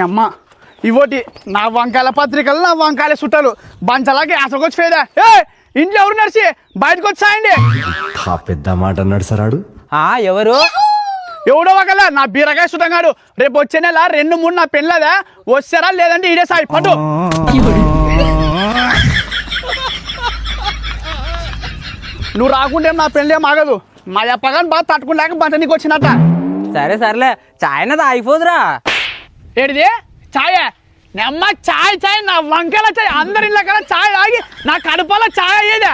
అమ్మ ఇవోటి నా వంకాయల పత్రికలు నా వంకాయల చుట్టాలు బంచలాగే అసకొచ్చి ఫేదా ఇంట్లో ఎవరు నడిచి బయటకు వచ్చాయండి. పెద్ద మాట అన్నాడు సరాడు. ఎవరు ఎవడో ఒకలా నా బీరకాయ సుతంగాడు. రేపు వచ్చే నెల 2-3 నా పెళ్ళదా వస్తారా లేదంటే ఇదే సాయి పట్టు. నువ్వు రాకుంటే నా పెళ్ళేం ఆగదు. మా అప్పగాని బాగా తట్టుకున్నాక బంట నీకు వచ్చినట్ట. సరే సర్లే చాయ్ అన్నది అయిపోదురా. ఏడిది ఛాయ్ నమ్మ ఛాయ్ నా వంకాయల ఛాయ్ అందరి ఇళ్ళ కన్నా ఛాయ్ తాగి నా కడుపాల ఛాయ్ అయ్యేదే.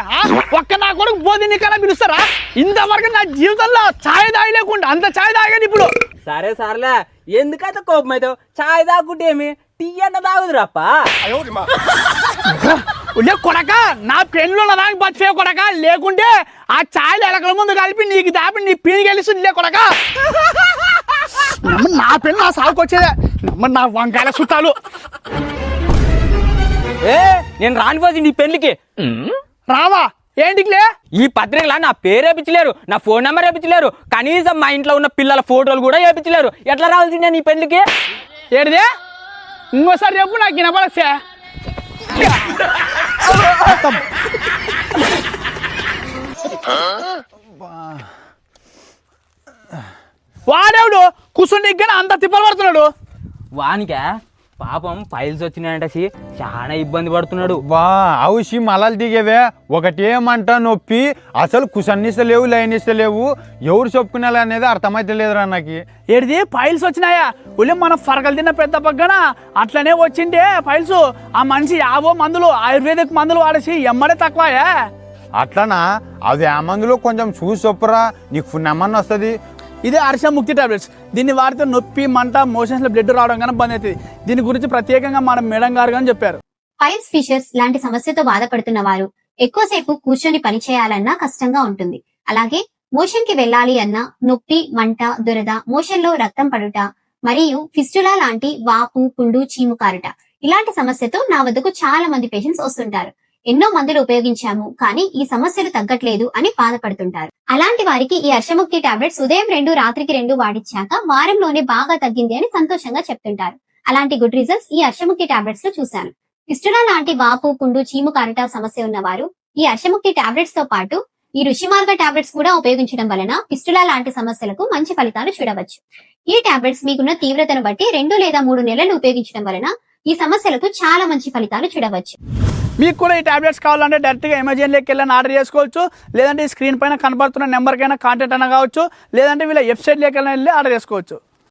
ఒక్క నా కొడుకు పోతే నీకన్నా పిలుస్తారా? ఇంతవరకు నా జీవితంలో ఛాయ్ తాగి లేకుండా అంత ఛాయ్ తాగేది ఇప్పుడు. సరే సర్లే ఎందుకైతే కోపం అయితే చాయ్ తాగుంటే ఏమి టీ అన్న తాగుదురాప్ప. కొడక నా పెళ్ళి ఉన్న దానికి బతికే కొడక, లేకుంటే ఆ ఛాయలు ఎలకల ముందు కలిపి నీకు దాపి నీ పీని గెలుస్తుంది కొడక. నా పెళ్ళి నా సాగుకు వచ్చేదే నా వంకాయల చుట్టాలు. నేను రానిపోతుంది నీ పెళ్లికి. రావా ఏంటికిలే? ఈ పత్రికలా నా పేరు వేపించలేరు, నా ఫోన్ నెంబర్ వేపించలేరు, కనీసం మా ఇంట్లో ఉన్న పిల్లల ఫోటోలు కూడా వేపించలేరు. ఎట్లా రావాల్సిందే నీ పెళ్లికి? ఏడిదే ఇంకోసారి చెప్పు నాకు వినపడచ్చే. వాడేవుడు కూర్చుని అంత తిప్పలు పడుతున్నాడు. వానికా పాపం ఫైల్స్ వచ్చినాయంట, చాలా ఇబ్బంది పడుతున్నాడు. అవుషి మలలు దిగేవే ఒకటేమంట నొప్పి, అసలు కుసన్నిస్తలేవు లైన్ ఇస్తలేవు, ఎవరు చెప్పుకునేలా అనేది అర్థమైతే లేదురా నాకు. ఏడిది ఫైల్స్ వచ్చినాయా? ఉల్లి మనం ఫరకలు తిన్న పెద్ద పక్కన అట్లనే వచ్చిండే ఫైల్స్. ఆ మనిషి 50 మందులు ఆయుర్వేదిక్ మందులు వాడేసి ఎమ్మడే తక్కువయా. అట్లనా? అది ఆ మందులో కొంచెం చూసి చెప్పురా, నీకు ఫుల్ నెమ్మది వస్తుంది. ఇదే అర్షముక్తి టాబ్లెట్స్. దీన్ని వాడితే నొప్పి మంట మోషన్స్ లో బ్లడ్ రావడం కానీ బంద్ అవుతుంది. దీని గురించి ప్రత్యేకంగా మనం మేడం గారు కానీ చెప్పారు. పైల్స్ ఫిషర్స్ లాంటి సమస్యతో బాధపడుతున్న వారు ఎక్కువసేపు కూర్చొని పని చేయాలన్నా కష్టంగా ఉంటుంది. అలాగే మోషన్ కి వెళ్లాలి అన్నా నొప్పి మంట దురద, మోషన్ లో రక్తం పడుట మరియు ఫిస్టులా లాంటి వాపు పుండు చీము కారుట ఇలాంటి సమస్యతో నా వద్దకు చాలా మంది పేషెంట్స్ వస్తుంటారు. ఎన్నో మందులు ఉపయోగించాము కానీ ఈ సమస్యలు తగ్గట్లేదు అని బాధపడుతుంటారు. అలాంటి వారికి ఈ అర్షముక్తి టాబ్లెట్స్ ఉదయం 2 రాత్రికి 2 వాడిచ్చాక వారంలోనే బాగా తగ్గింది అని సంతోషంగా చెప్తుంటారు. అలాంటి గుడ్ రిజల్ట్స్ ఈ అర్షముక్తి టాబ్లెట్స్ లో చూశాను. ఫిస్టులా లాంటి వాపు పుండు చీము కారుట సమస్య ఉన్నవారు ఈ అర్షముక్తి టాబ్లెట్స్ తో పాటు ఈ ఋషి మార్గ టాబ్లెట్స్ కూడా ఉపయోగించడం వలన ఫిస్టులా లాంటి సమస్యలకు మంచి ఫలితాలు చూడవచ్చు. ఈ టాబ్లెట్స్ మీకున్న తీవ్రతను బట్టి 2 లేదా 3 నెలలు ఉపయోగించడం వలన ఈ సమస్యలకు చాలా మంచి ఫలితాలు చూడవచ్చు. మీకు కూడా ఈ టాబ్లెట్స్ కావాలంటే డైరెక్ట్గా అమెజాన్లోకి వెళ్ళి ఆర్డర్ చేసుకోవచ్చు. లేదంటే ఈ స్క్రీన్ పైన కనబడుతున్న నెంబర్కైనా కాంటాక్ట్ అయినా కావచ్చు. లేదంటే వీళ్ళ వెబ్సైట్లోకి వెళ్ళి ఆర్డర్ చేసుకోవచ్చు.